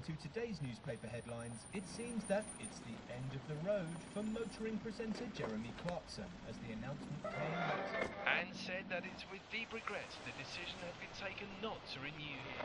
According to today's newspaper headlines, it seems that it's the end of the road for motoring presenter Jeremy Clarkson, as the announcement came later. And said that it's with deep regret the decision had been taken not to renew him.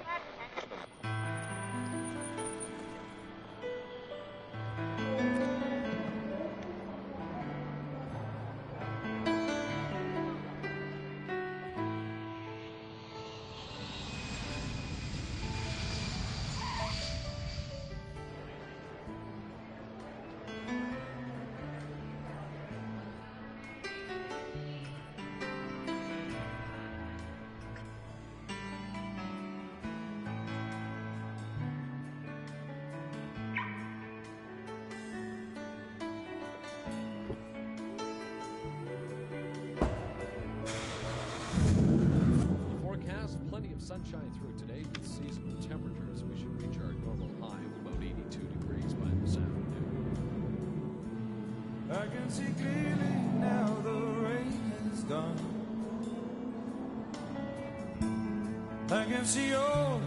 Plenty of sunshine through today with seasonal temperatures. We should reach our normal high of about 82 degrees by this afternoon. I can see clearly now the rain is gone. I can see all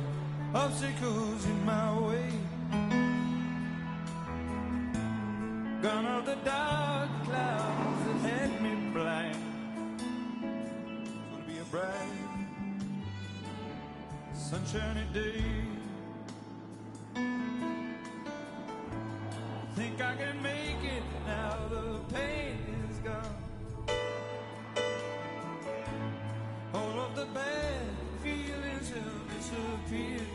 obstacles in my way. Gone are the dark clouds that had me blind. It's gonna be a bright sunshiny day. Think I can make it now, the pain is gone. All of the bad feelings have disappeared.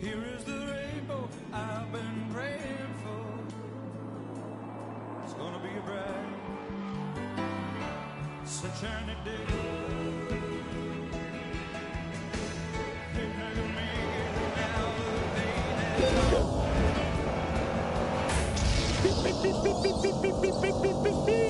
Here is the rainbow I've been praying for. It's gonna be a bright sunshiny day. Beep, beep, beep, beep, beep, beep, beep, beep, beep, beep.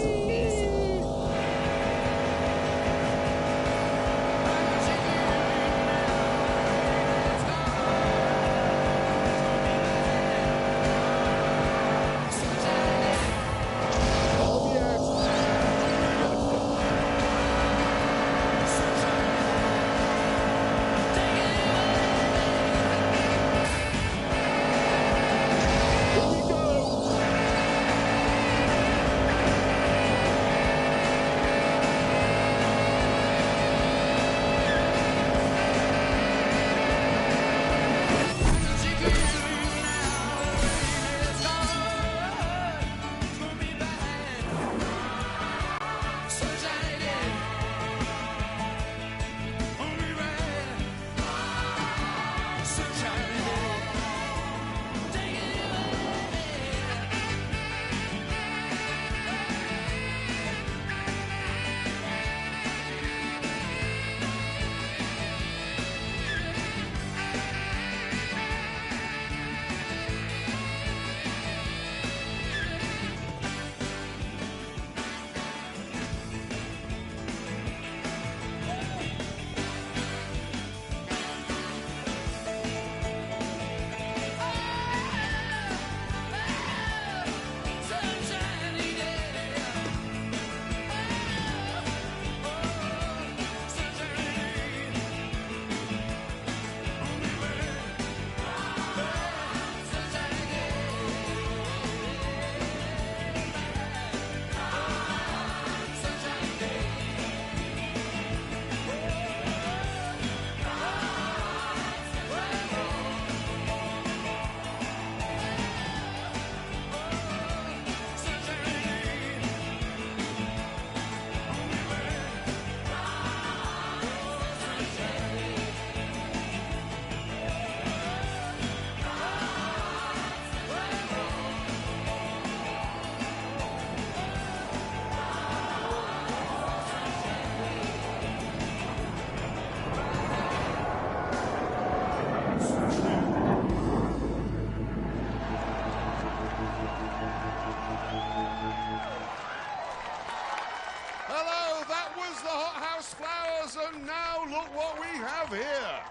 Hello, that was the Hothouse Flowers, and now look what we have here.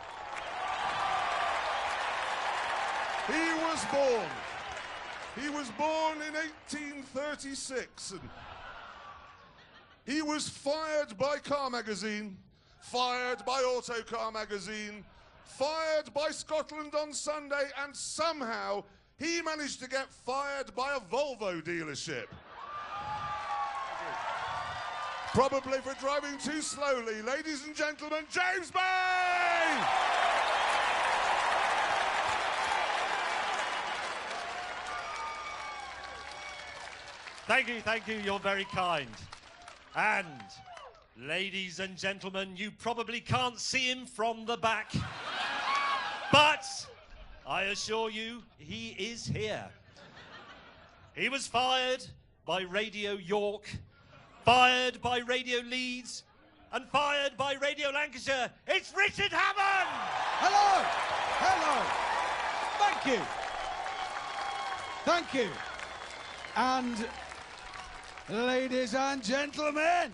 He was born in 1836, and he was fired by Car Magazine, fired by Autocar Magazine, fired by Scotland on Sunday, and somehow he managed to get fired by a Volvo dealership. Probably for driving too slowly. Ladies and gentlemen, James Bay! Thank you, you're very kind. And, ladies and gentlemen, you probably can't see him from the back, but I assure you, he is here. He was fired by Radio York, fired by Radio Leeds, and fired by Radio Lancashire. It's Richard Hammond! Hello! Hello! Thank you! Thank you! And, ladies and gentlemen,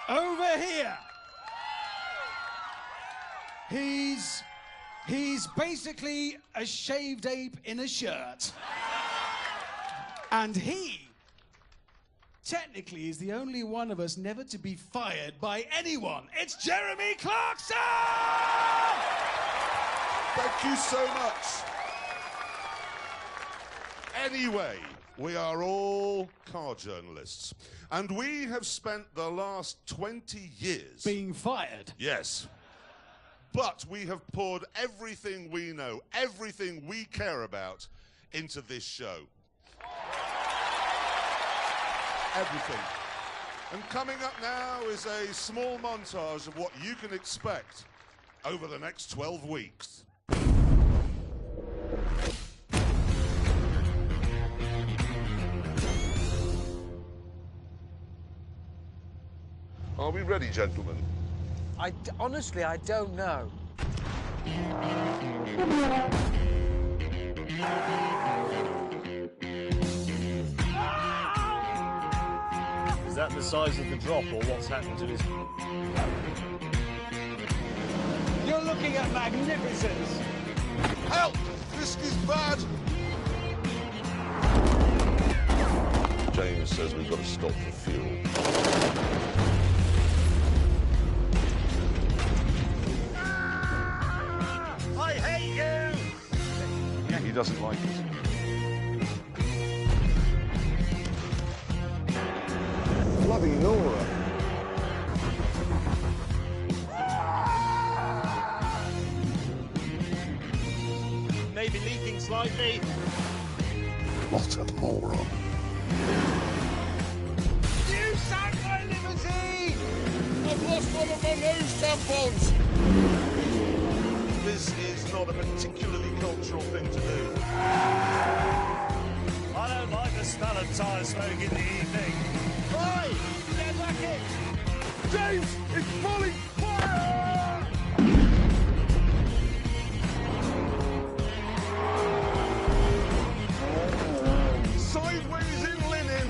over here, he's basically a shaved ape in a shirt. And he technically is the only one of us never to be fired by anyone. It's Jeremy Clarkson! Thank you so much. Anyway, we are all car journalists, and we have spent the last 20 years... being fired? Yes. But we have poured everything we know, everything we care about, into this show. Everything. And coming up now is a small montage of what you can expect over the next 12 weeks. Are we ready, gentlemen? Honestly, I don't know. Is that the size of the drop, or what's happened to his... You're looking at magnificence! Help! This is bad! James says we've got to stop for fuel. I hate you! Yeah, he doesn't like it. Bloody Nora. Maybe leaking slightly. What a moron. You sank my limousine! I've lost one of my nose tampons! This is not a particularly cultural thing to do. I don't like the smell of tyre smoke in the evening. Oi! Get back in! James, it's falling fire! Sideways in linen.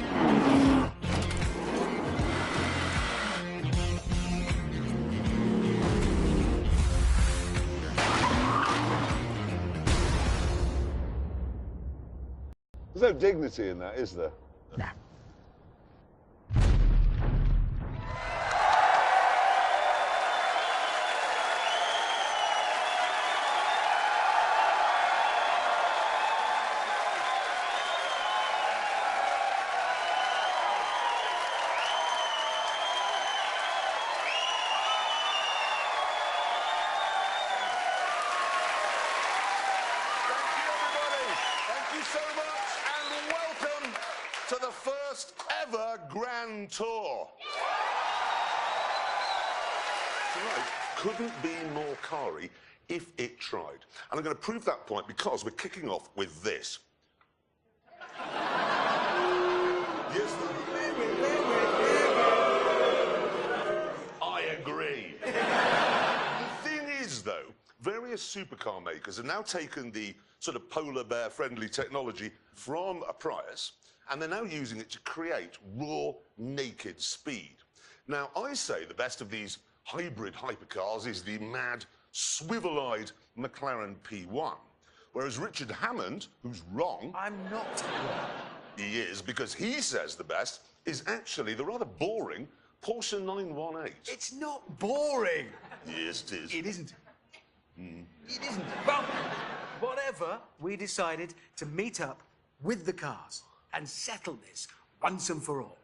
There's no dignity in that, is there? No. To the first ever Grand Tour. Tonight couldn't be more car-y if it tried. And I'm going to prove that point because we're kicking off with this. Yes, I agree. The thing is, though, various supercar makers have now taken the sort of polar bear friendly technology from a Prius, and they're now using it to create raw, naked speed. Now, I say the best of these hybrid hypercars is the mad, swivel-eyed McLaren P1, whereas Richard Hammond, who's wrong... I'm not wrong. He is, because he says the best is actually the rather boring Porsche 918. It's not boring. Yes, it is. It isn't. It isn't. Well, whatever, we decided to meet up with the cars and settle this once and for all.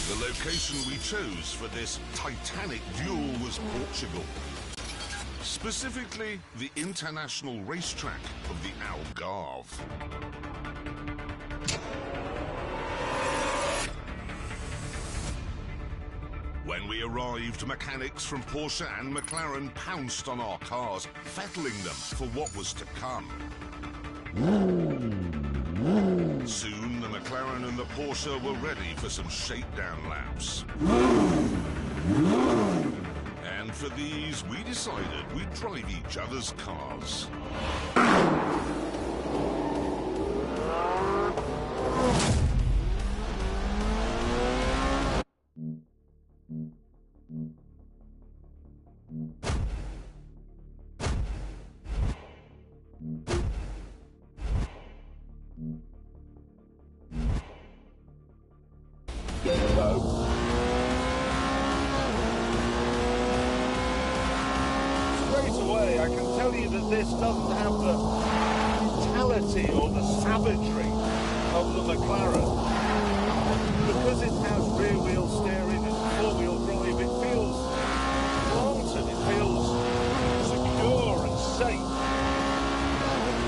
The location we chose for this titanic duel was Portugal. Specifically, the international racetrack of the Algarve. When we arrived, mechanics from Porsche and McLaren pounced on our cars, fettling them for what was to come. Soon, the McLaren and the Porsche were ready for some shakedown laps. And for these, we decided we'd drive each other's cars. Straight away, I can tell you that this doesn't have the brutality or the savagery of the McLaren. Because it has rear-wheel steering and four-wheel drive, it feels planted, it feels secure and safe.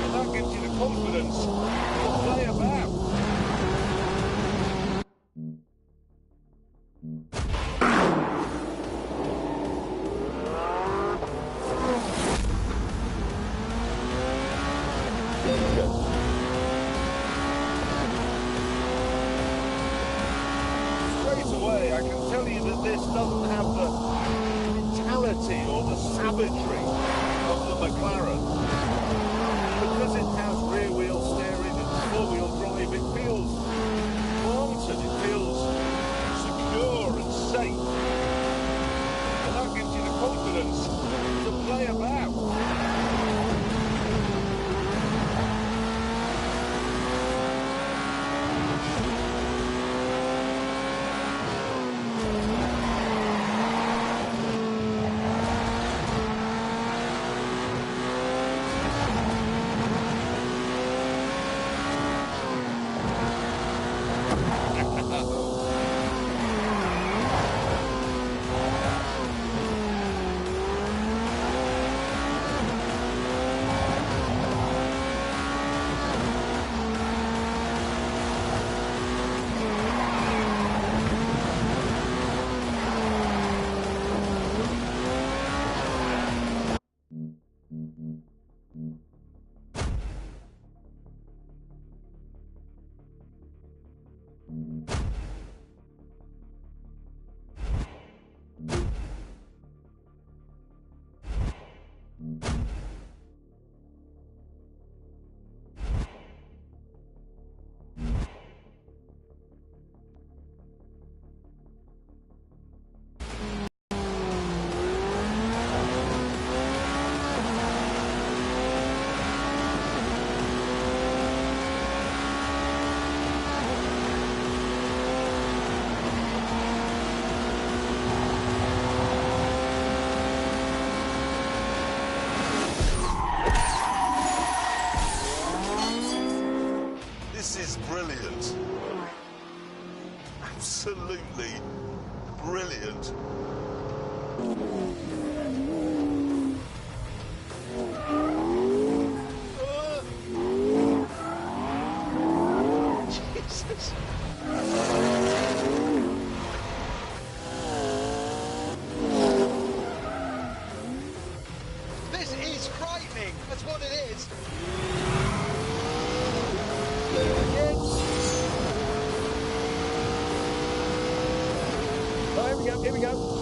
And that gives you the confidence to play about. I can tell you that this doesn't have the brutality or the savagery of the McLaren. Because it has rear-wheel steering and four-wheel drive, it feels planted, it feels secure and safe. And that gives you the confidence to play about. absolutely brilliant. Jesus. This is frightening. That's what it is. Oh, here we go, here we go.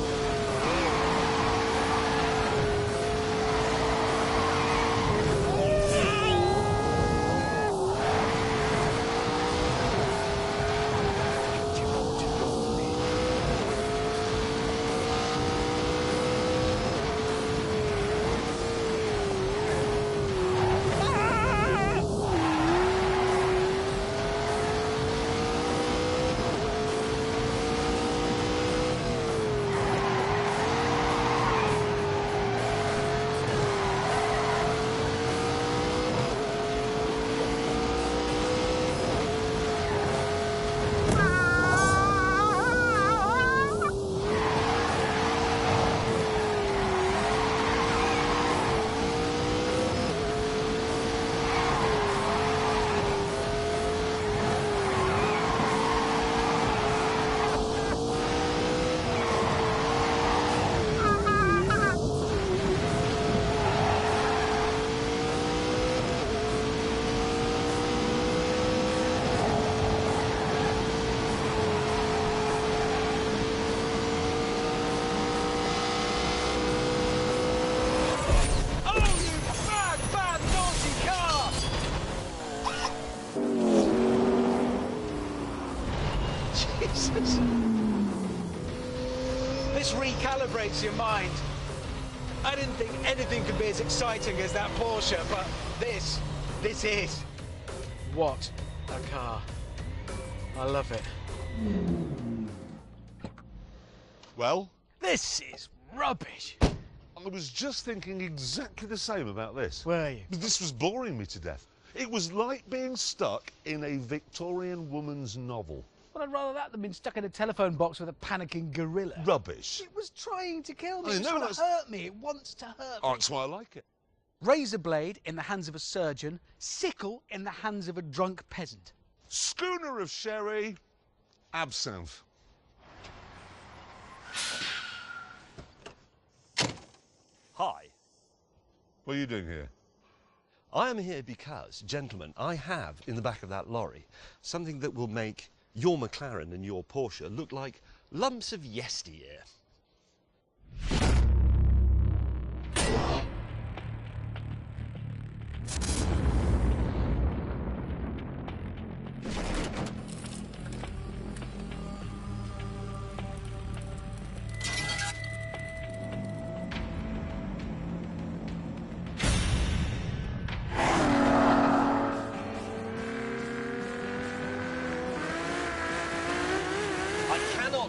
Jesus. This recalibrates your mind. I didn't think anything could be as exciting as that Porsche, but this is. What a car. I love it. Well? This is rubbish. I was just thinking exactly the same about this. Were you? This was boring me to death. It was like being stuck in a Victorian woman's novel. Well, I'd rather that than being stuck in a telephone box with a panicking gorilla. Rubbish. It was trying to kill me. I It was know, trying to hurt me. It wants to hurt me. Oh, that's why I like it. Razor blade in the hands of a surgeon, sickle in the hands of a drunk peasant. Schooner of sherry, absinthe. Hi. What are you doing here? I am here because, gentlemen, I have in the back of that lorry something that will make your McLaren and your Porsche look like lumps of yesteryear.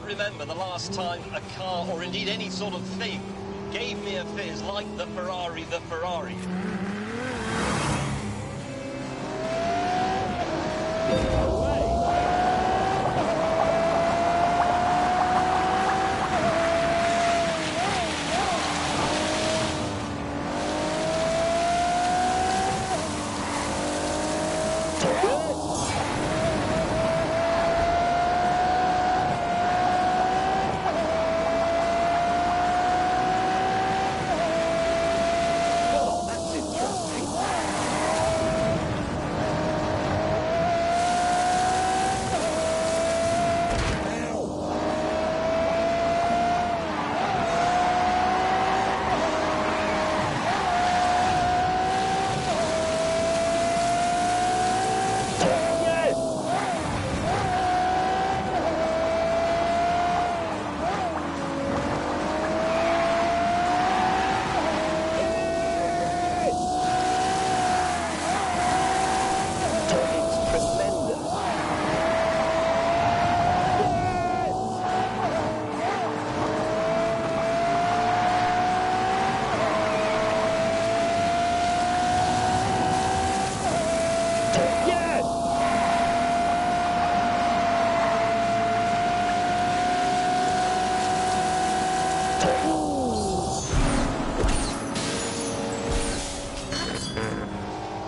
Remember the last time a car, or indeed any sort of thing, gave me a fizz like the Ferrari.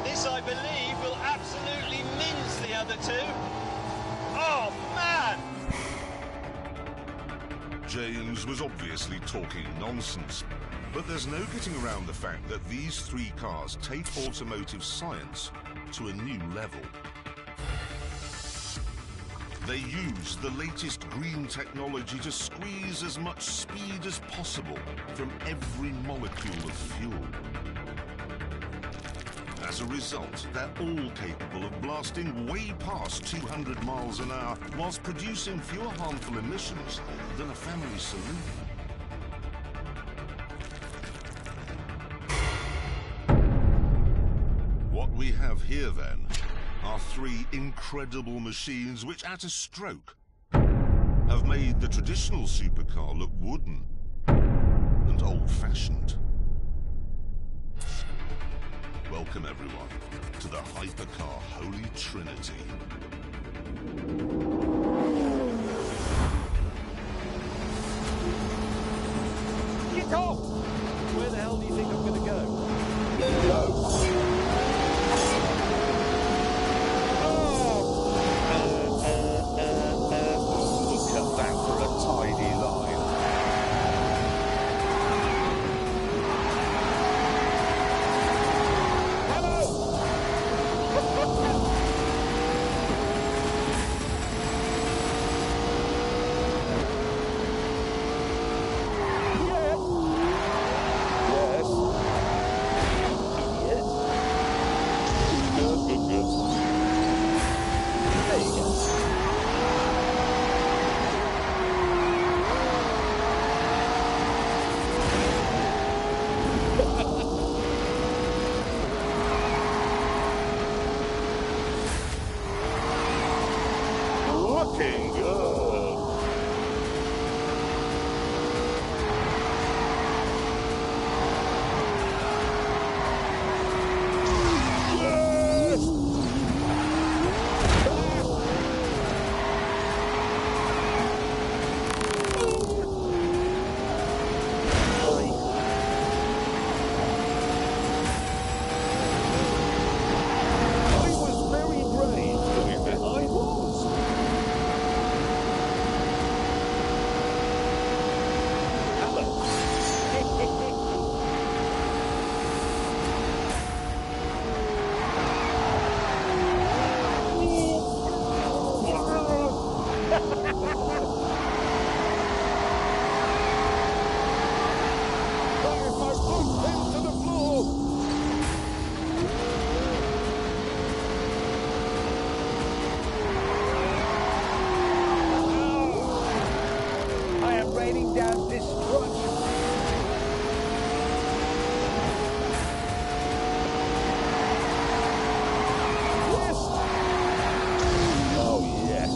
This, I believe, will absolutely mince the other two. Oh, man! James was obviously talking nonsense, but there's no getting around the fact that these three cars take automotive science to a new level. They use the latest green technology to squeeze as much speed as possible from every molecule of fuel. As a result, they're all capable of blasting way past 200 miles an hour whilst producing fewer harmful emissions than a family saloon. What we have here, then, are three incredible machines which, at a stroke, have made the traditional supercar look wooden and old-fashioned. Welcome, everyone, to the Hypercar Holy Trinity. Get off! Where the hell do you think I'm going to go? Look at that for a tidy line. Looking good. I was very brave doing that. I was. I am raining down destruction. Yes. Oh, yes.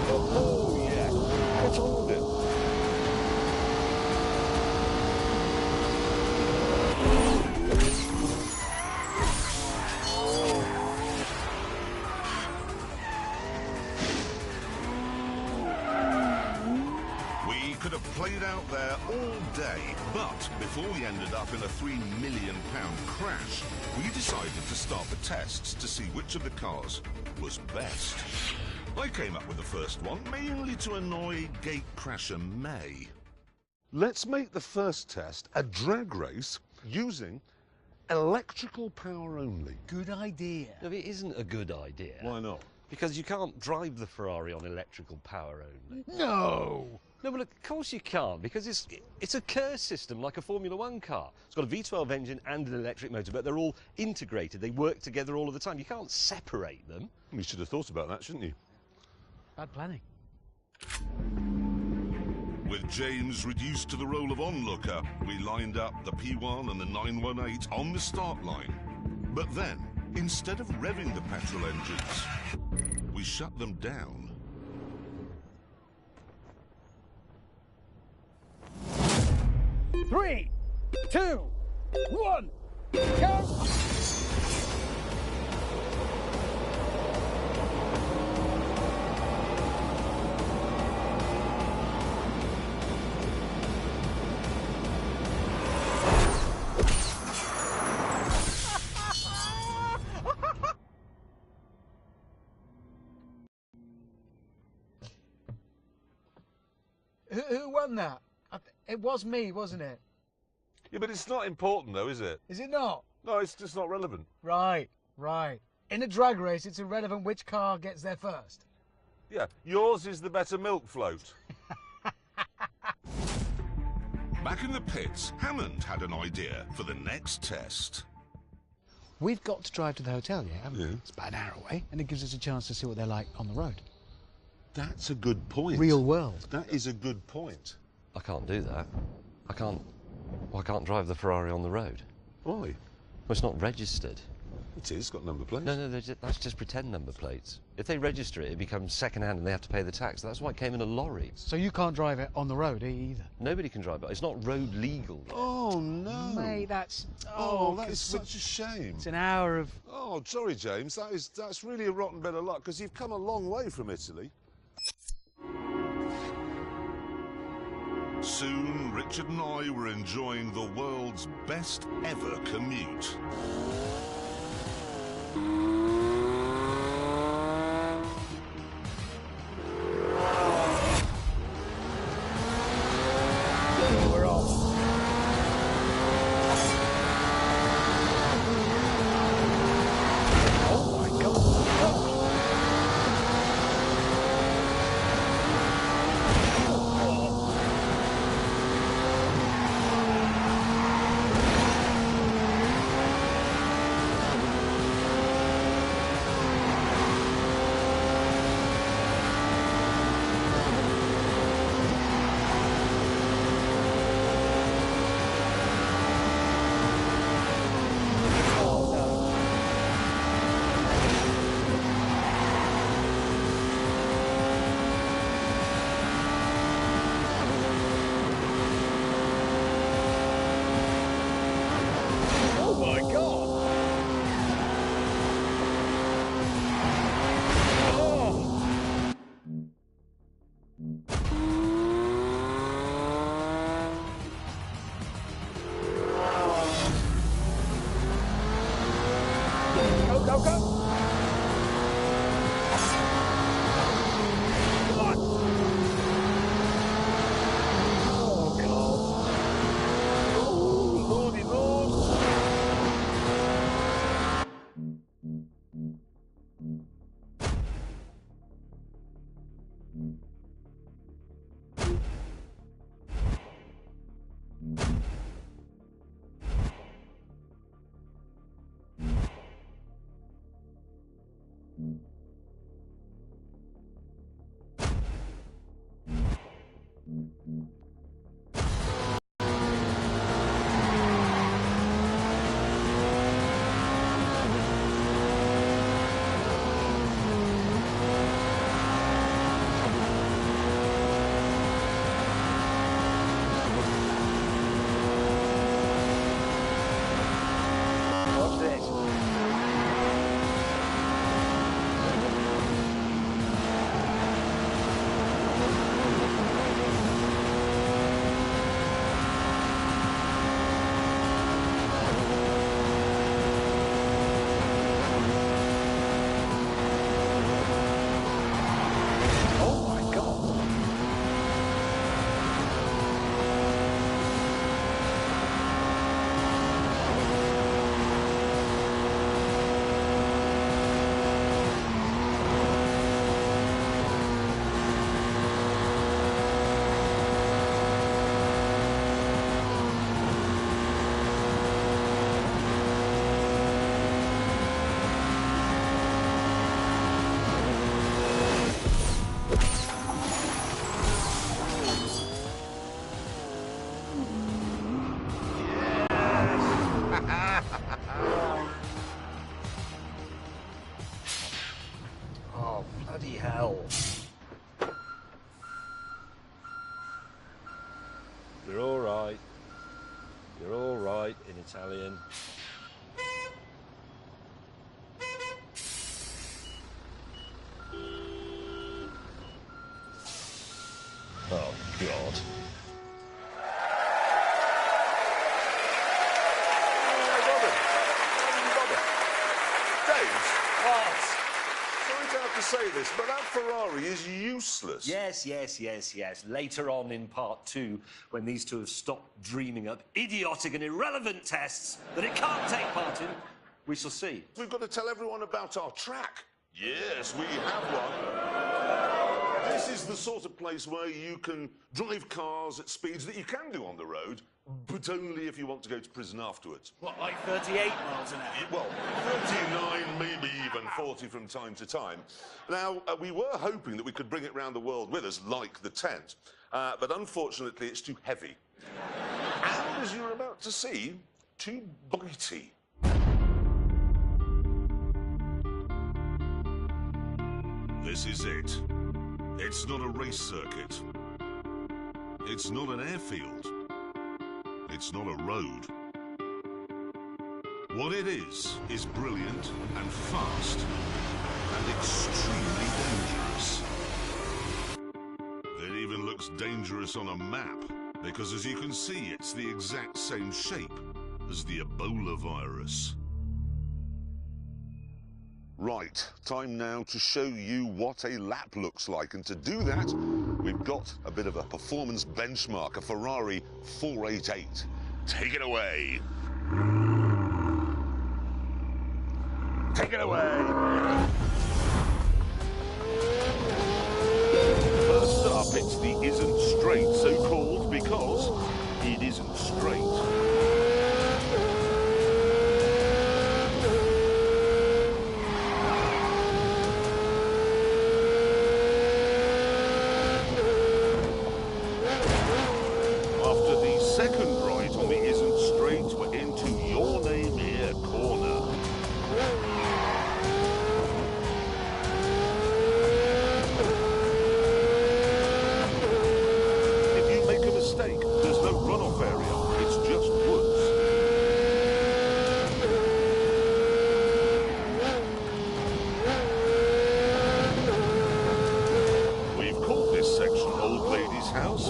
Oh, yes. What's wrong with it? We could have played out there all day, but before we ended up in a £3 million crash, we decided to start the tests to see which of the cars was best. I came up with the first one, mainly to annoy gatecrasher May. Let's make the first test a drag race using electrical power only. Good idea. No, it isn't a good idea. Why not? Because you can't drive the Ferrari on electrical power only. No! No, but of course you can't, because it's a Kerr system like a Formula One car. It's got a V12 engine and an electric motor, but they're all integrated. They work together all of the time. You can't separate them. You should have thought about that, shouldn't you? Bad planning. With James reduced to the role of onlooker, we lined up the P1 and the 918 on the start line. But then, instead of revving the petrol engines, we shut them down. Three, 2, 1, go! Who won that? It was me, wasn't it? Yeah, but it's not important, though, is it? Is it not? No, it's just not relevant. Right, right. In a drag race, it's irrelevant which car gets there first. Yeah, yours is the better milk float. Back in the pits, Hammond had an idea for the next test. We've got to drive to the hotel, yeah, haven't we? Yeah. It's about an hour away, and it gives us a chance to see what they're like on the road. That's a good point. Real world. That is a good point. I can't do that. I can't drive the Ferrari on the road. Why? Well, it's not registered. It is, got number plates. No, that's just pretend number plates. If they register it, it becomes second-hand and they have to pay the tax. That's why it came in a lorry. So you can't drive it on the road either? Nobody can drive it. It's not road legal. Oh, no. Mate, that's... Oh, that is such a shame. It's an hour of... Oh, sorry, James. That's really a rotten bit of luck, because you've come a long way from Italy. Soon, Richard and I were enjoying the world's best ever commute. We're off. Oh my God. You're all right. You're all right in Italian. Oh, God. Sorry to have to say this, but that Ferrari is useless. Yes. Later on in part 2, when these two have stopped dreaming up idiotic and irrelevant tests that it can't take part in, we shall see. We've got to tell everyone about our track. Yes, we have one. This is the sort of place where you can drive cars at speeds that you can do on the road, but only if you want to go to prison afterwards. What, like 38 miles an hour? Well, 39, maybe even 40 from time to time. Now, we were hoping that we could bring it round the world with us, like the tent, but unfortunately it's too heavy. And as you're about to see, too bitey. This is it. It's not a race circuit. It's not an airfield. It's not a road. What it is brilliant and fast and extremely dangerous. It even looks dangerous on a map, because as you can see, it's the exact same shape as the Ebola virus. Right, time now to show you what a lap looks like, and to do that, we've got a bit of a performance benchmark, a Ferrari 488. Take it away. Take it away. First up, it's the isn't straight, so called because it isn't straight.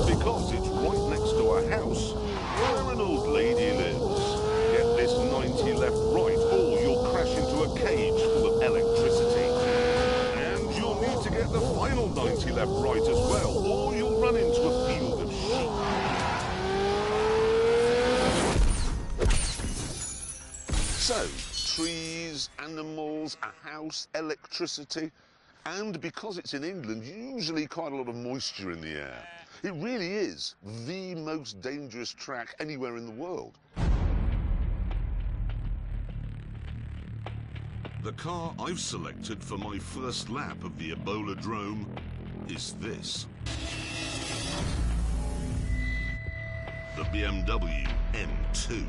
Because it's right next to a house where an old lady lives. Get this 90 left right, or you'll crash into a cage full of electricity. And you'll need to get the final 90 left right as well, or you'll run into a field of sheep. So, trees, animals, a house, electricity, and because it's in England, usually quite a lot of moisture in the air. It really is the most dangerous track anywhere in the world. The car I've selected for my first lap of the Ebola-drome is this. The BMW M2.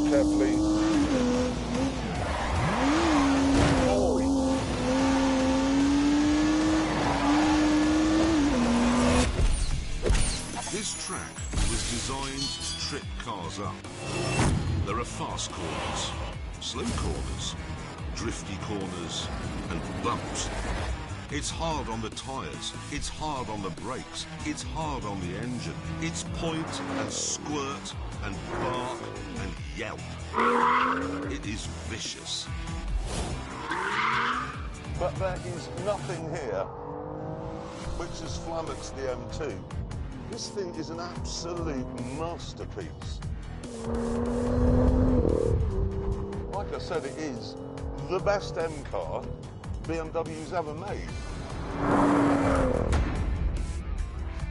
Carefully. Holy things up. There are fast corners, slow corners, drifty corners, and bumps. It's hard on the tyres, it's hard on the brakes, it's hard on the engine. It's point and squirt and bark and yelp. It is vicious. But there is nothing here which has flummoxed the M2. This thing is an absolute masterpiece. Like I said, it is the best M car BMW's ever made.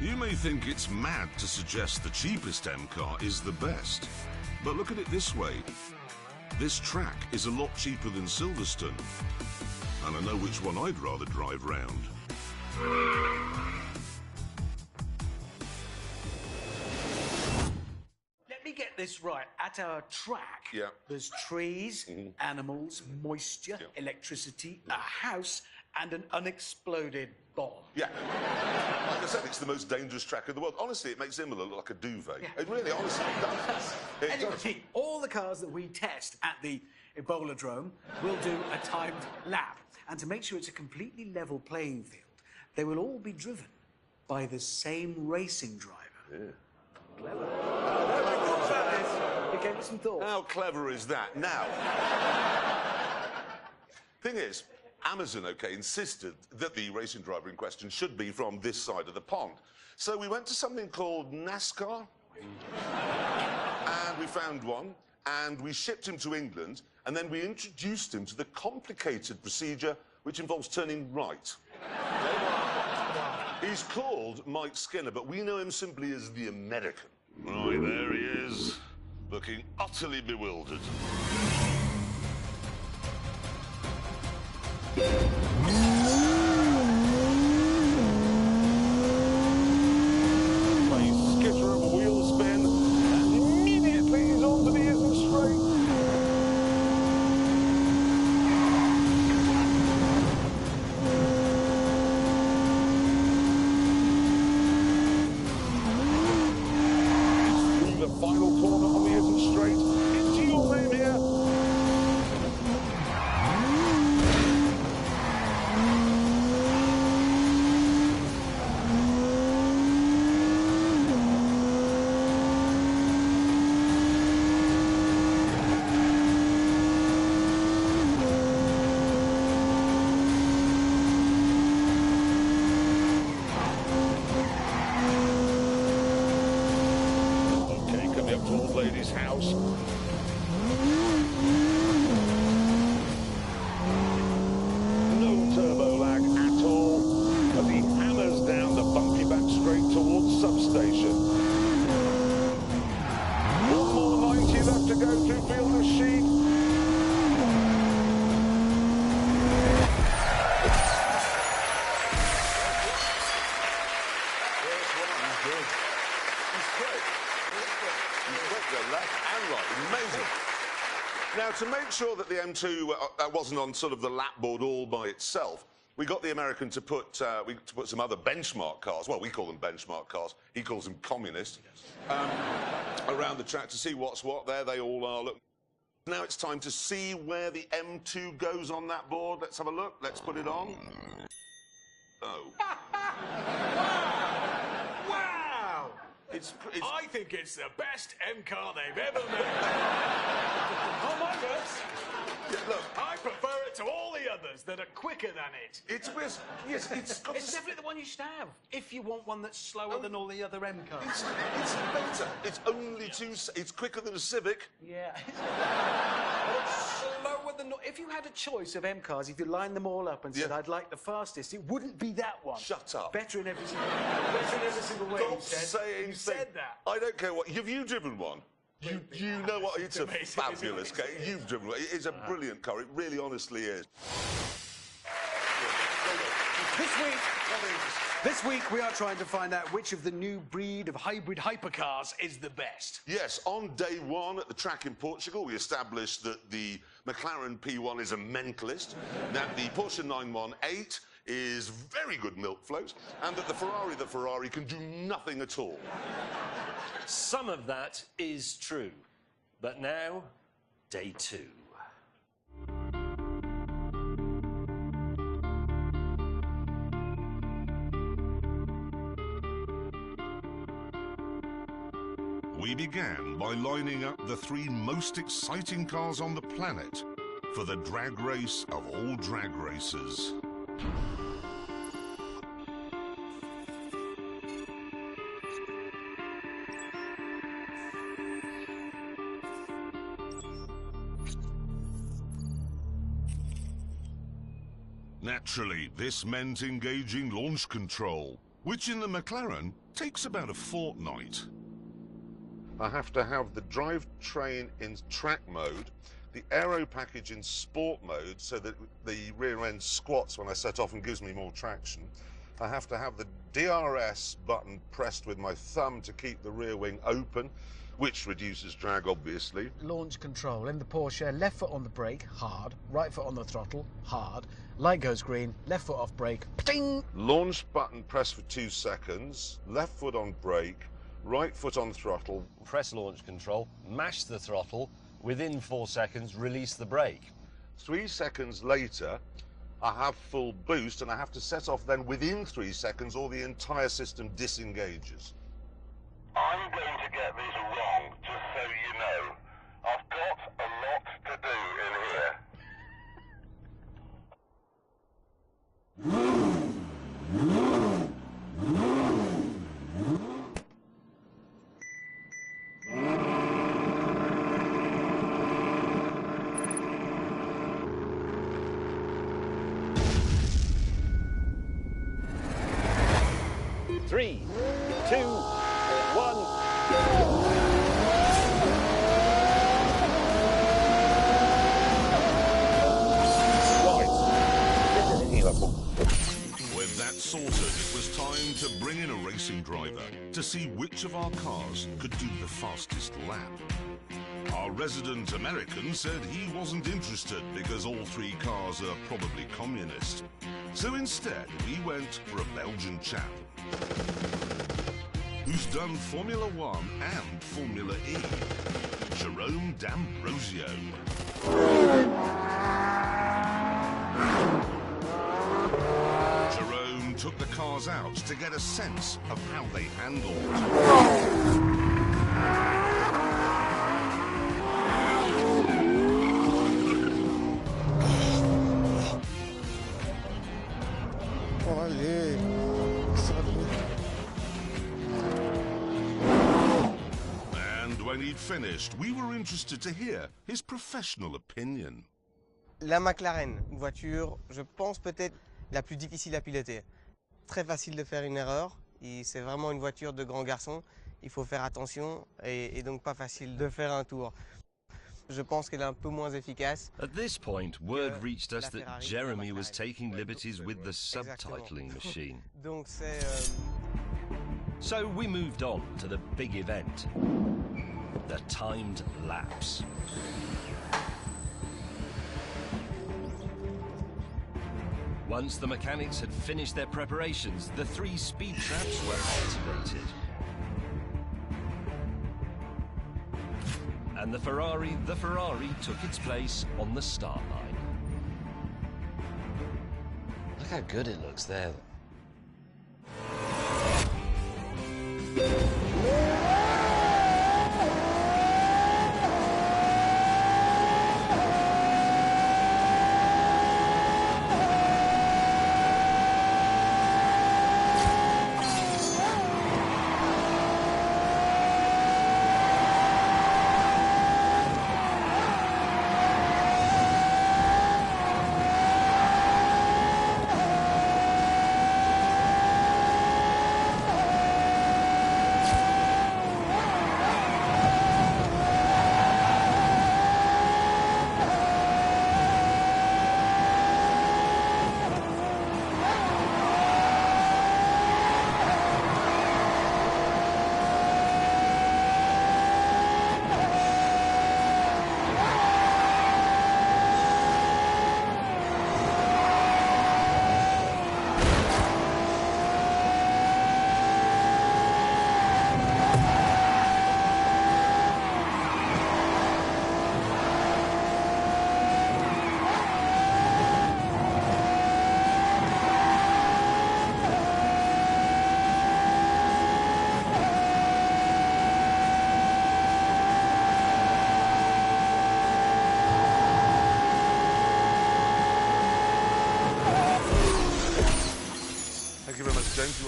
You may think it's mad to suggest the cheapest M car is the best, but look at it this way. This track is a lot cheaper than Silverstone, and I know which one I'd rather drive round. Let me get this right. At our track, Yeah. there's trees, animals, moisture, electricity, a house, and an unexploded bomb. Yeah. Like I said, it's the most dangerous track in the world. Honestly, it makes Imola look like a duvet. Yeah. It really, honestly, does. It Anyway, does. Pete, all the cars that we test at the Ebola-drome will do a timed lap. And to make sure it's a completely level playing field, they will all be driven by the same racing driver. Yeah. Clever. Thought about this. You gave it some thought. How clever is that? Now, thing is, Amazon, OK, insisted that the racing driver in question should be from this side of the pond. So we went to something called NASCAR, and we found one, and we shipped him to England, and then we introduced him to the complicated procedure which involves turning right. He's called Mike Skinner, but we know him simply as the American. Right, there he is, looking utterly bewildered. Skitter of a wheel spin, and immediately he's onto the isn't straight. Through the final corner on the isn't straight, into your lane here. Okay, coming up to Old Lady's house. No turbo lag at all, as he hammers down the bumpy back straight towards substation. One more 90 left to go through Fielder's Sheet. Now, to make sure that the M2 wasn't on sort of the lap board all by itself, we got the American to put some other benchmark cars, well, we call them benchmark cars, he calls them communist, around the track to see what's what. There they all are. Look. Now it's time to see where the M2 goes on that board. Let's have a look. Let's put it on. Oh. Wow! It's I think it's the best M car they've ever made. Oh my goodness! Yeah, look. I prefer it to all the others that are quicker than it. It's got It's definitely the one you should have if you want one that's slower than all the other M cars. It's better. It's only it's quicker than a Civic. Yeah. But it's slower than... If you had a choice of M cars, if you lined them all up and said, I'd like the fastest, it wouldn't be that one. Shut up. Better in every single way. Stop saying you said that. I don't care what. Have you driven one? You know what? It's a amazing, fabulous car. You've driven one. It's a brilliant car. It really, honestly is. This week we are trying to find out which of the new breed of hybrid hypercars is the best. Yes, on day one at the track in Portugal, we established that the McLaren P1 is a mentalist, that the Porsche 918 is very good milk float, and that the Ferrari can do nothing at all. Some of that is true. But now, day 2. We began by lining up the 3 most exciting cars on the planet for the drag race of all drag races. Naturally, this meant engaging launch control, which in the McLaren takes about a fortnight. I have to have the drivetrain in track mode, the aero package in sport mode so that the rear end squats when I set off and gives me more traction. I have to have the DRS button pressed with my thumb to keep the rear wing open, which reduces drag, obviously. Launch control in the Porsche, left foot on the brake, hard, right foot on the throttle, hard, light goes green, left foot off brake, ding! Launch button pressed for 2 seconds, left foot on brake, right foot on throttle. Press launch control, mash the throttle, within 4 seconds, release the brake. 3 seconds later, I have full boost, and I have to set off then within 3 seconds or the entire system disengages. I'm going to get this wrong, just so you know. I've got a lot to do in here. Three, 2, 1. With that sorted, it was time to bring in a racing driver to see which of our cars could do the fastest lap. Our resident American said he wasn't interested because all 3 cars are probably communist. So instead, we went for a Belgian chap who's done Formula 1 and Formula E, Jerome D'Ambrosio. Jerome took the cars out to get a sense of how they handled. And when he'd finished, we were interested to hear his professional opinion. La McLaren, une voiture, je pense peut-être la plus difficile à piloter. Très facile de faire une erreur, c'est vraiment une voiture de grand garçon, il faut faire attention et donc pas facile de faire un tour. Je pense qu'elle est un peu moins efficace. At this point, word reached us that Jeremy was taking liberties with the subtitling machine. Donc c'est So we moved on to the big event, the timed laps. Once the mechanics had finished their preparations, the 3 speed traps were activated. And the Ferrari took its place on the start line. Look how good it looks there.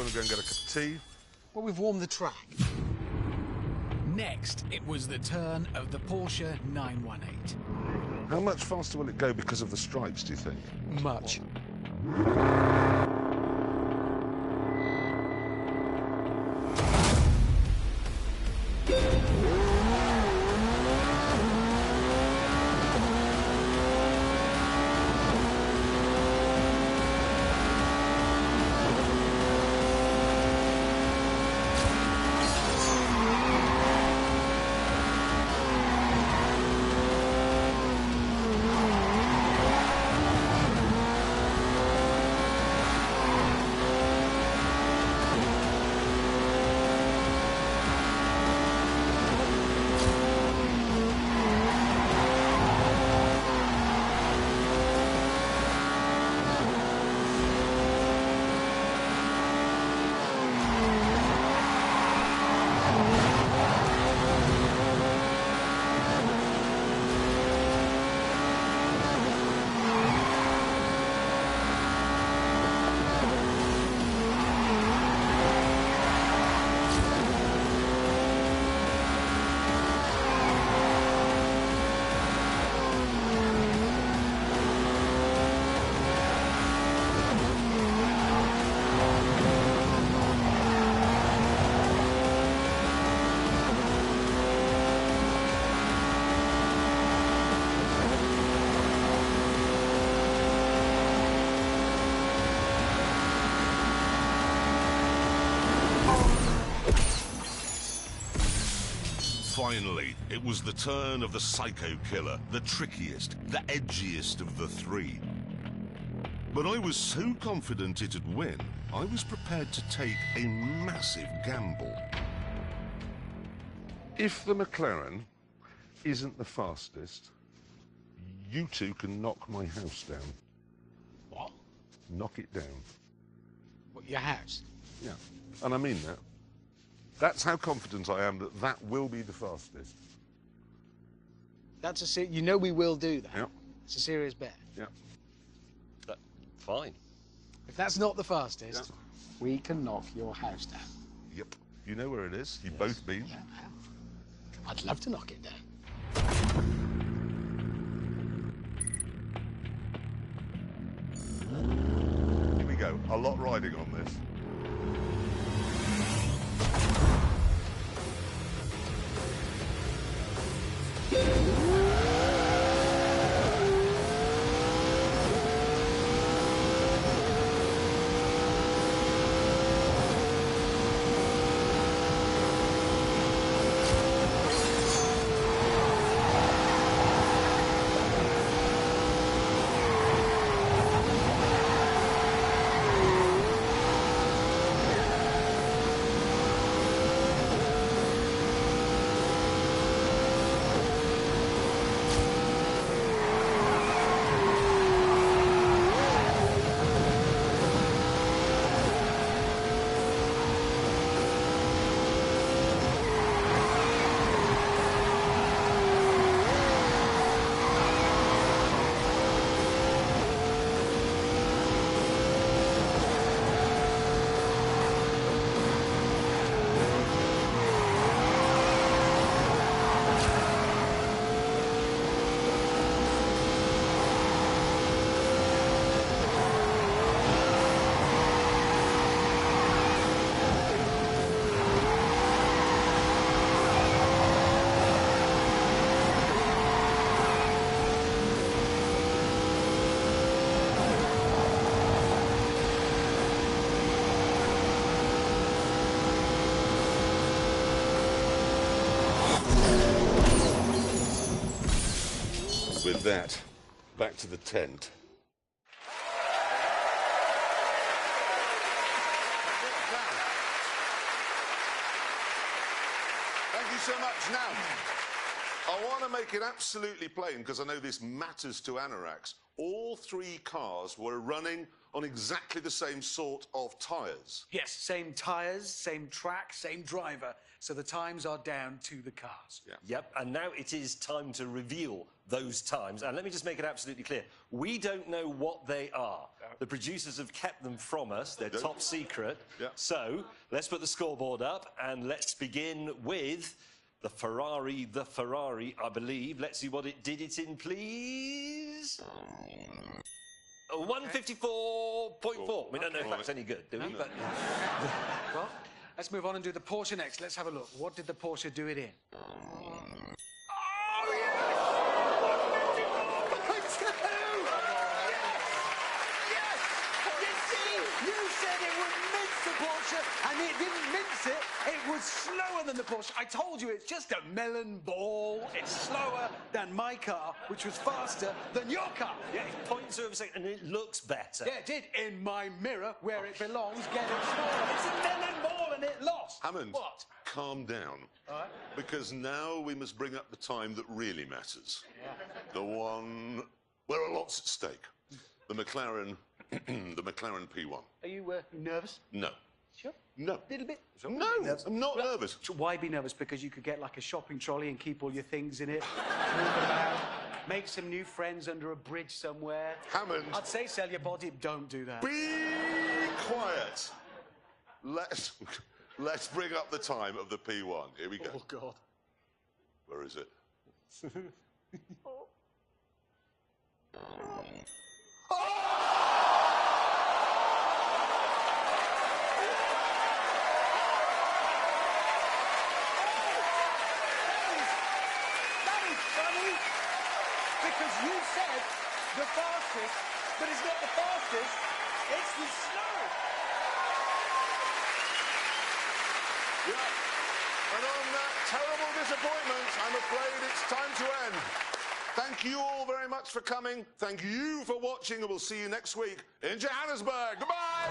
to go and get a cup of tea. Well, we've warmed the track. Next, it was the turn of the Porsche 918. How much faster will it go because of the stripes, do you think? Much. Finally, it was the turn of the Psycho Killer, the trickiest, the edgiest of the three. But I was so confident it'd win, I was prepared to take a massive gamble. If the McLaren isn't the fastest, you two can knock my house down. What? Knock it down. What, your house? Yeah, and I mean that. That's how confident I am that that will be the fastest. That's a you know we will do that. Yeah. It's a serious bet. Yeah. Fine. If that's not the fastest, we can knock your house down. Yep. You know where it is. You've both been. Yeah. I'd love to knock it down. Here we go. A lot riding on this. With that, back to the tent. Thank you so much. Now, I want to make it absolutely plain, because I know this matters to Anorax. All three cars were running on exactly the same sort of tyres. Yes, same tyres, same track, same driver, so the times are down to the cars. Yep, and now it is time to reveal those times. And let me just make it absolutely clear. We don't know what they are. The producers have kept them from us. They're top secret. So let's put the scoreboard up and let's begin with the Ferrari, I believe. Let's see what it did it in, please. 154.4. We don't know if that's any good, do we? But well, let's move on and do the Porsche next. Let's have a look. What did the Porsche do it in? And it didn't mince it, it was slower than the Porsche. I told you, it's just a melon ball. It's slower than my car, which was faster than your car. Yeah, it's 0.2 of a second, and it looks better. Yeah, it did. In my mirror, where it belongs, getting smaller. It's a melon ball, and it lost. Hammond, what? Calm down. All right. Because now we must bring up the time that really matters. Yeah. The one where a lot's at stake. The McLaren, the McLaren P1. Are you nervous? No. Sure? No. A little bit? No, I'm not nervous. Why be nervous? Because you could get like a shopping trolley and keep all your things in it, move around, make some new friends under a bridge somewhere. Hammond. I'd say sell your body. Don't do that. Be quiet. Let's bring up the time of the P1. Here we go. Oh, God. Where is it? Because you said the fastest, but it's not the fastest, it's the slowest. Yeah. And on that terrible disappointment, I'm afraid it's time to end. Thank you all very much for coming. Thank you for watching, and we'll see you next week in Johannesburg. Goodbye!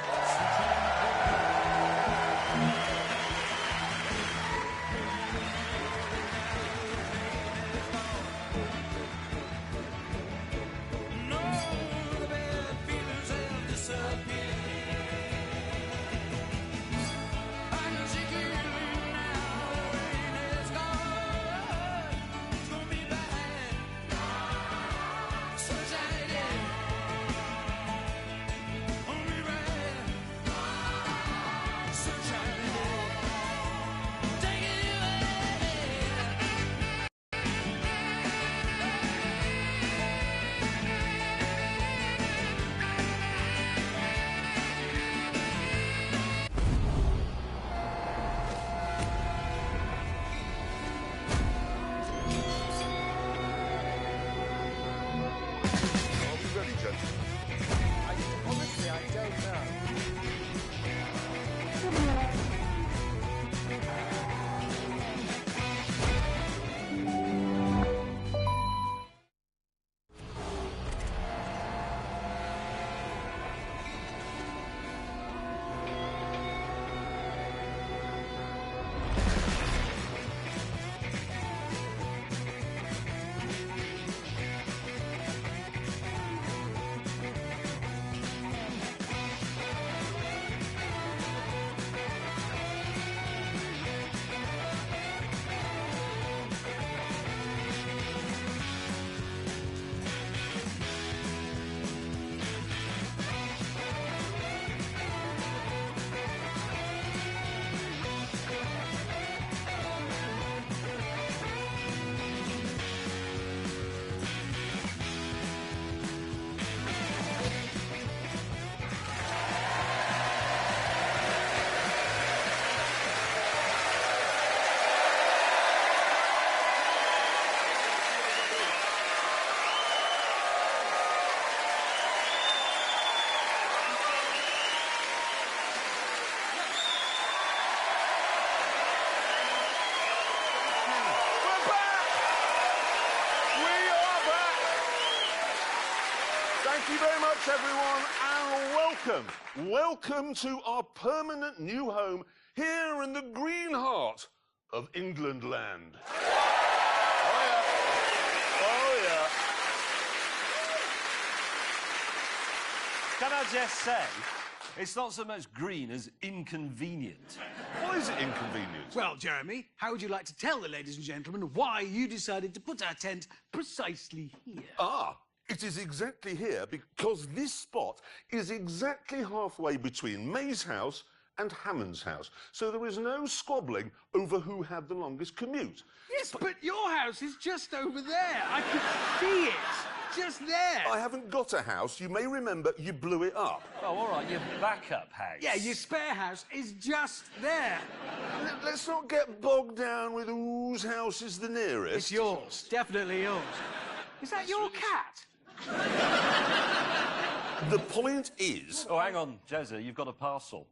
Thank you very much, everyone, and welcome. Welcome to our permanent new home here in the green heart of England land. Oh, yeah. Oh, yeah. Can I just say, It's not so much green as inconvenient. Why is it inconvenient? Well, Jeremy, how would you like to tell the ladies and gentlemen why you decided to put our tent precisely here? It is exactly here because this spot is exactly halfway between May's house and Hammond's house. So there is no squabbling over who had the longest commute. Yes, but your house is just over there. I could see it. Just there. I haven't got a house. You may remember you blew it up. Oh, all right, your backup house. Yeah, your spare house is just there. Let's not get bogged down with whose house is the nearest. It's yours. Definitely yours. Is that your cat? The point is... Oh, hang on, Jezza, you've got a parcel.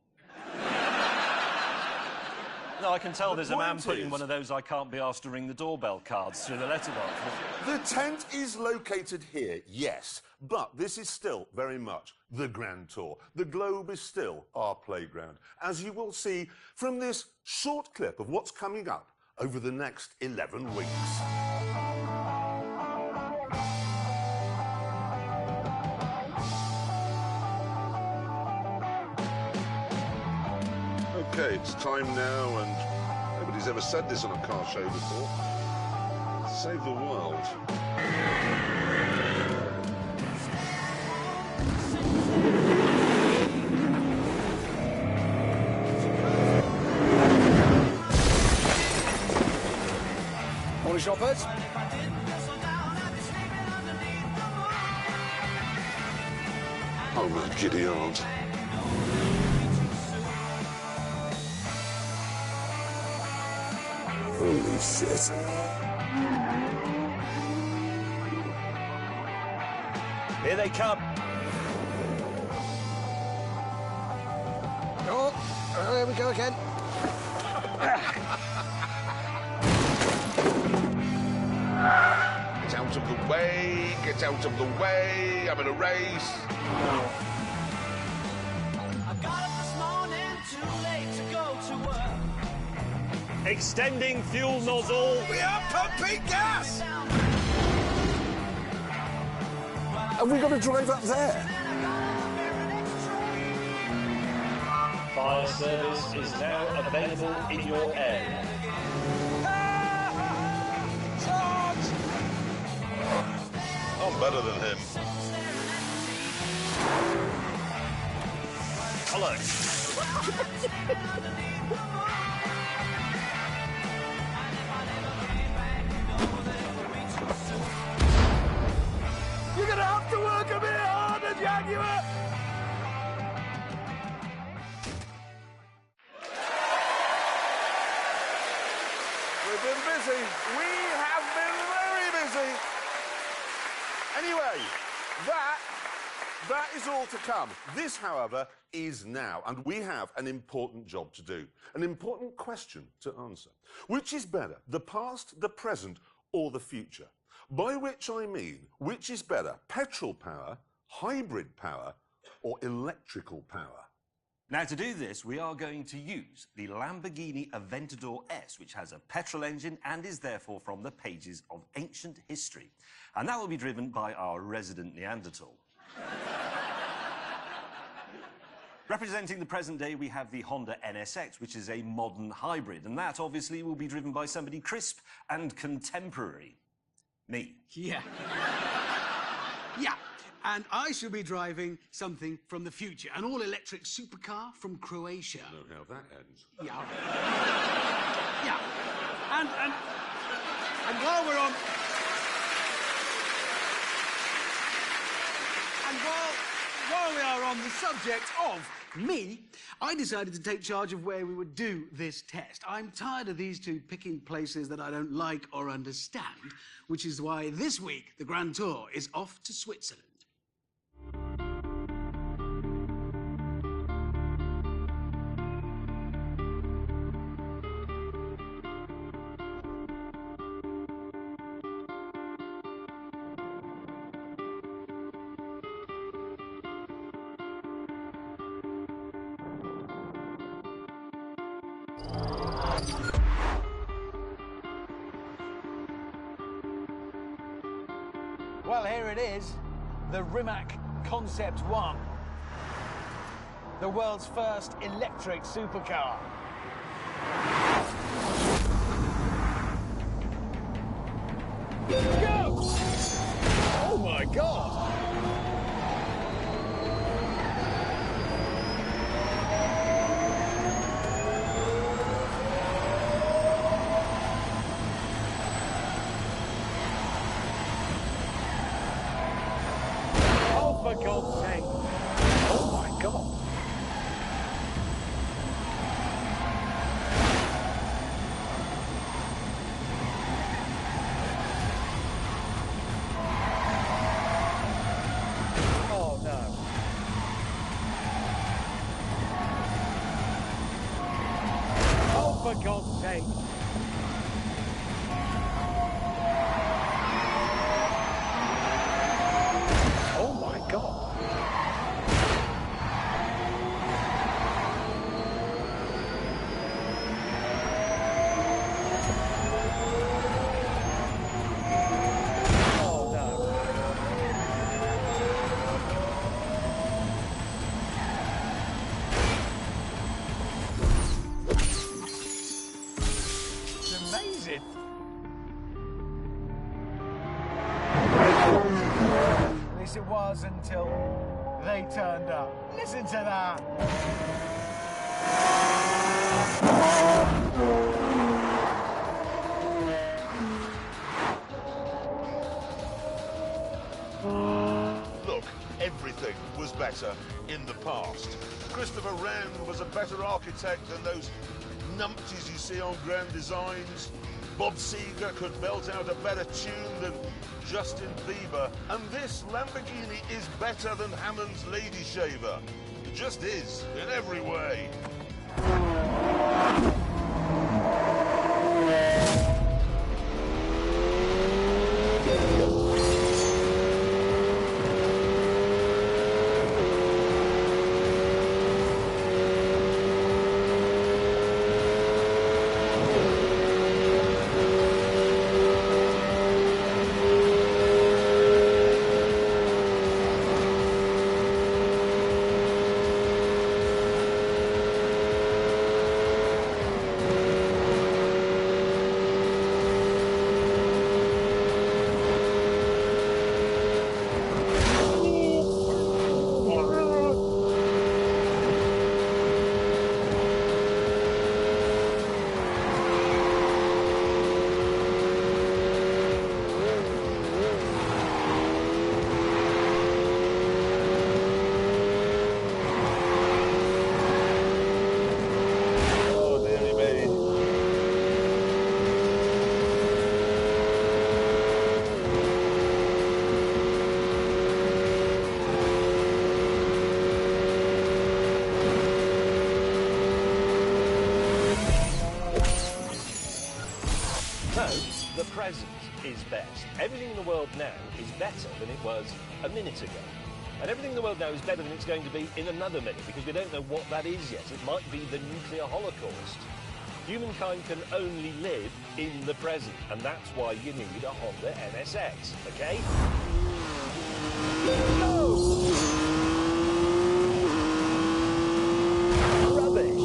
No, I can tell there's a man putting one of those I can't be asked to ring the doorbell cards through the letterbox. The tent is located here, yes, but this is still very much the Grand Tour. The globe is still our playground, as you will see from this short clip of what's coming up over the next 11 weeks. Okay, it's time now, and nobody's ever said this on a car show before. Save the world. Morning, shoppers. Oh, my giddy aunt. Holy shit. Here they come. Oh, here we go again. Get out of the way, get out of the way, I'm in a race. I got up this morning too late to go to work. Extending fuel nozzle. We are pumping gas! Have we got to drive up there? Fire service is now available in your area. Charge! I'm better than him. Hello. You're gonna have to work a bit harder, Jaguar! We've been busy. We have been very busy. Anyway, that is all to come. This, however, is now, and we have an important job to do, an important question to answer. Which is better, the past, the present, or the future? By which I mean, which is better, petrol power, hybrid power, or electrical power? Now, to do this, we are going to use the Lamborghini Aventador S, which has a petrol engine and is therefore from the pages of ancient history. And that will be driven by our resident Neanderthal. Representing the present day, we have the Honda NSX, which is a modern hybrid, and that obviously will be driven by somebody crisp and contemporary. Me. Yeah. Yeah. And I shall be driving something from the future, an all-electric supercar from Croatia. I don't know how that ends. Yeah. Yeah. And while we're on... And while we are on the subject of me, I decided to take charge of where we would do this test. I'm tired of these two picking places that I don't like or understand, which is why this week the Grand Tour is off to Switzerland. Well, here it is, the Rimac Concept 1. the world's first electric supercar. Go! Oh my God! Oh, for God's sake! Oh my God! Oh no! Oh, for God's sake! Oh my God! Oh no! It's amazing. At least it was until they turned up. Listen to that. Look, everything was better in the past. Christopher Wren was a better architect than those numpties you see on Grand Designs. Bob Seger could belt out a better tune than Justin Bieber. And this Lamborghini is better than Hammond's Lady Shaver. It just is, in every way. No, the present is best. Everything in the world now is better than it was a minute ago. And everything in the world now is better than it's going to be in another minute, because we don't know what that is yet. It might be the nuclear holocaust. Humankind can only live in the present, and that's why you need a Honda NSX, okay? Rubbish.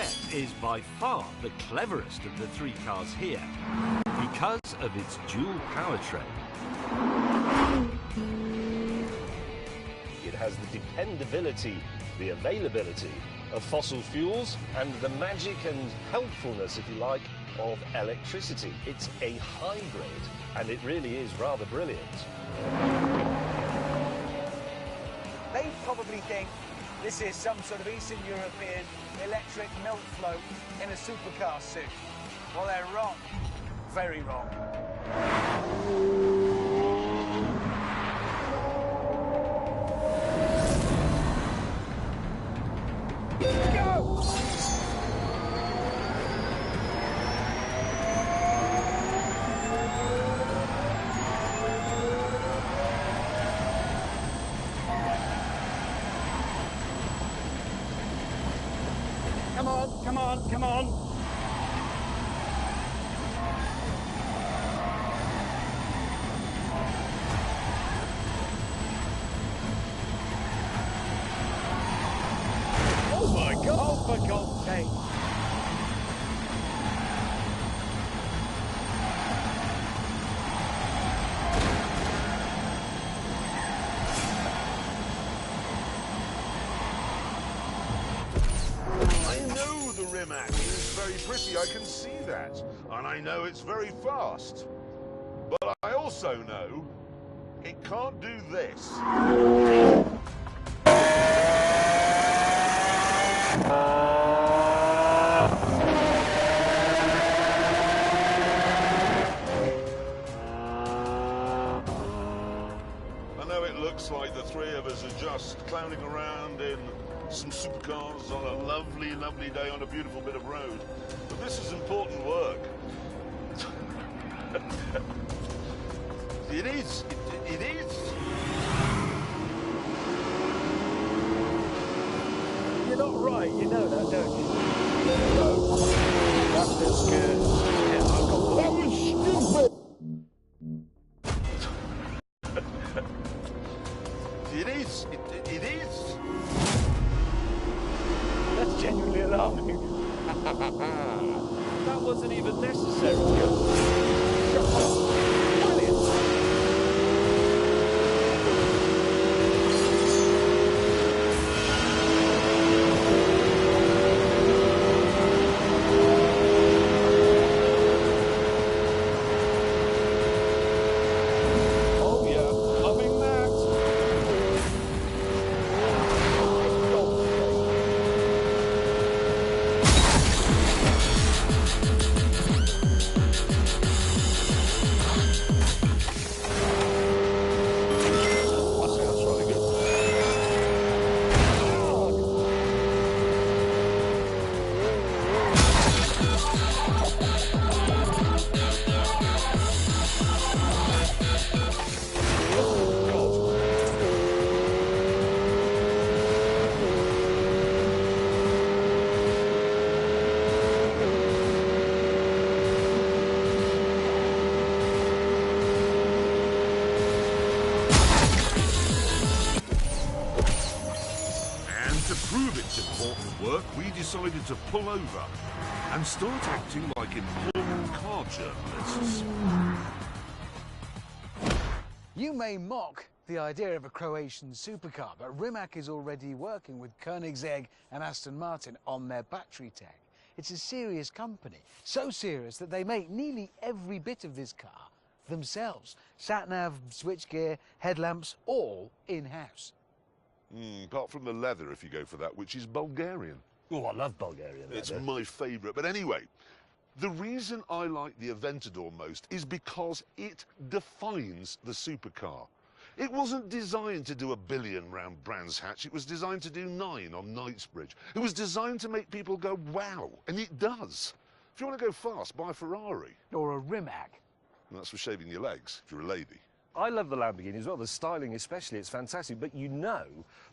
Bibriguet is by far the cleverest of the three cars here because of its dual powertrain. It has the dependability, the availability of fossil fuels and the magic and helpfulness, if you like, of electricity. It's a hybrid, and it really is rather brilliant. They probably think this is some sort of Eastern European electric milk float in a supercar suit. Well, they're wrong. Very wrong. Come on, come on, come on. Oh my God! Oh, for God's sake! Rimac is very pretty, I can see that. And I know it's very fast. But I also know it can't do this. I know it looks like the three of us are just clowning around in some supercars on a lovely, lovely day on a beautiful bit of road. But this is important work. It is. It is. You're not right, you know that, don't you? No. That feels good. Yeah, I've got that was stupid! It is. It is. That's genuinely alarming. That wasn't even necessary. Oh yeah, loving that. We decided to pull over and start acting like informal car journalists. You may mock the idea of a Croatian supercar, but Rimac is already working with Koenigsegg and Aston Martin on their battery tech. It's a serious company, so serious that they make nearly every bit of this car themselves. Sat-nav, switchgear, headlamps, all in-house. Apart from the leather, if you go for that, which is Bulgarian. Oh, I love Bulgarian leather. It's my favourite. But anyway, the reason I like the Aventador most is because it defines the supercar. It wasn't designed to do 1 billion round Brands Hatch. It was designed to do 9 on Knightsbridge. It was designed to make people go, wow, and it does. If you want to go fast, buy a Ferrari. Or a Rimac. And that's for shaving your legs, if you're a lady. I love the Lamborghini as well, the styling especially, it's fantastic, but you know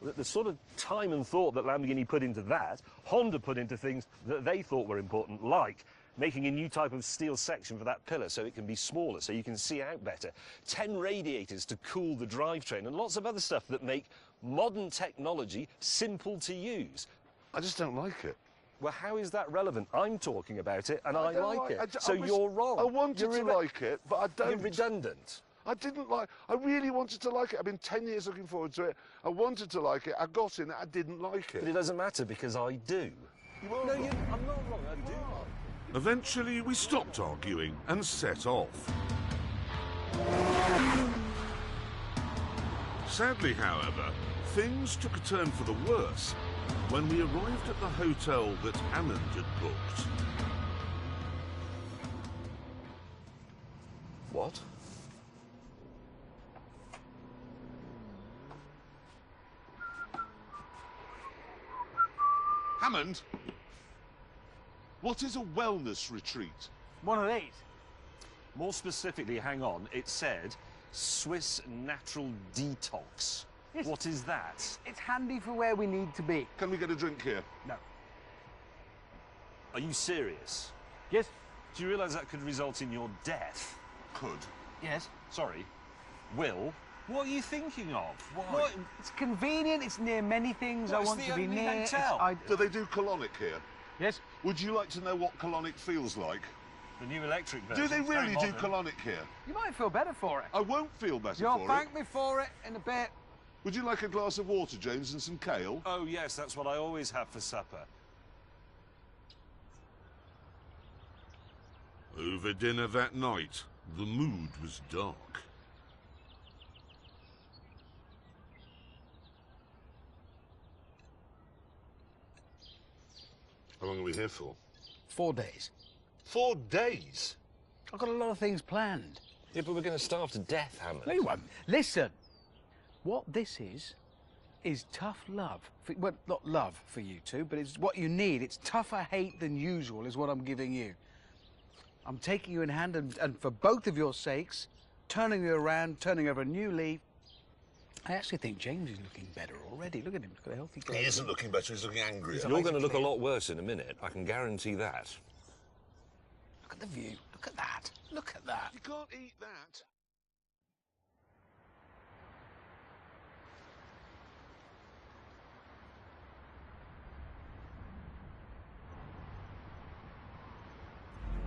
that the sort of time and thought that Lamborghini put into that, Honda put into things that they thought were important, like making a new type of steel section for that pillar so it can be smaller, so you can see out better, 10 radiators to cool the drivetrain, and lots of other stuff that make modern technology simple to use. I just don't like it. Well, how is that relevant? I'm talking about it, and I don't like it. I You're wrong. I wanted to like it, but I don't. You're redundant. I didn't like. I really wanted to like it. I've been 10 years looking forward to it. I wanted to like it. I got in it. I didn't like it. But it doesn't matter because I do. You are No, wrong. I'm not wrong. I do. Eventually, we stopped arguing and set off. Sadly, however, things took a turn for the worse when we arrived at the hotel that Hammond had booked. What? Hammond, what is a wellness retreat? One of these. More specifically, hang on, it said Swiss Natural Detox. Yes. What is that? It's handy for where we need to be. Can we get a drink here? No. Are you serious? Yes. Do you realise that could result in your death? Could. Yes. Sorry. Will, what are you thinking of? Why? Well, it's convenient. It's near many things Well, I it's want the to be only near. hotel. Do they do colonic here? Yes. Would you like to know what colonic feels like? The new electric version. Do they It's very really do modern. colonic here? You might feel better for it. I won't feel better You'll for thank it. me for it in a bit. Would you like a glass of water, James, and some kale? Oh, yes, that's what I always have for supper. Over dinner that night, the mood was dark. How long are we here for? 4 days. 4 days? I've got a lot of things planned. Yeah, but we're going to starve to death, Hammond. No, you won't. Listen, what this is tough love. Well, not love for you two, but it's what you need. It's tougher hate than usual is what I'm giving you. I'm taking you in hand and for both of your sakes, turning you around, turning over a new leaf. I actually think James is looking better already. Look at him. He's got a healthy glow. He isn't looking better, he's looking angrier. You're going to look a lot worse in a minute. I can guarantee that. Look at the view. Look at that. Look at that. You can't eat that.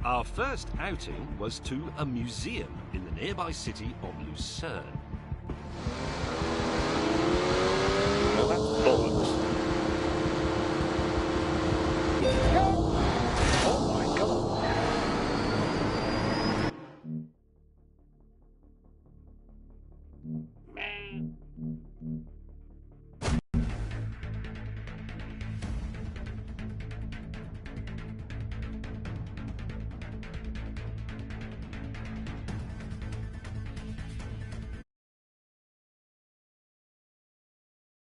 Our first outing was to a museum in the nearby city of Lucerne. Well, that's bollocks.